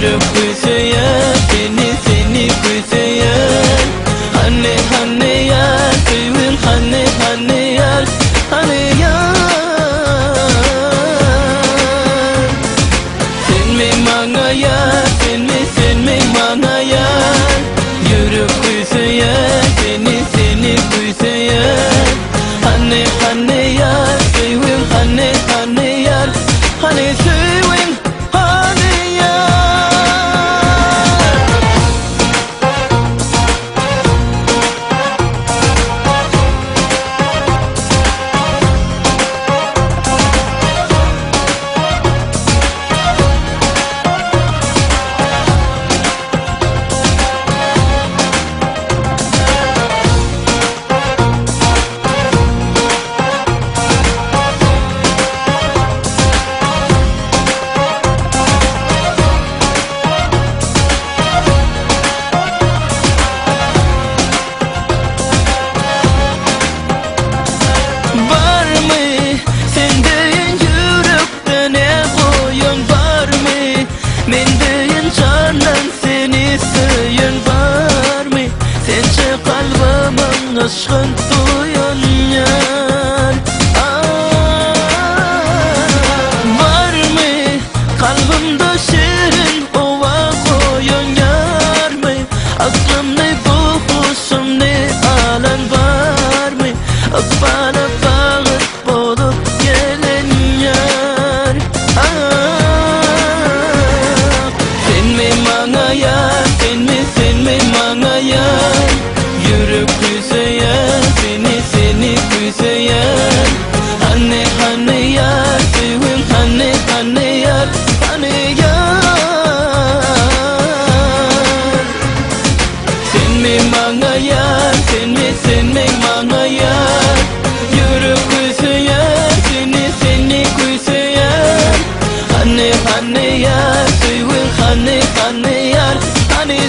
yürüp kuysuya seni seni kuysuya Hanne hanne yar Kıymın hanne hanne yar Hanne yar Sen mi bana yar sen mi bana yar Yürüp kuysuya seni seni kuysuya Hanne hanne yar Kıymın hanne hanne yar Hanne kıymın hanne yar Aşkın duyan yar Var mı kalbimde şirin ova koyan yar mı Aklım ne bu husum ne alan var mı Bana bağıt bulup gelen yar Sen mi bana yar sen mi bana yar Yürüp kuysuya seni seni kuysuya Hanne hanne yar Kıymın hanne hanne yar Hanne yar Sen mi bana yar sen mi bana yar Yürüp kuysuya seni seni kuysuya Hanne hanne yar Kıymın hanne hanne yar Hanne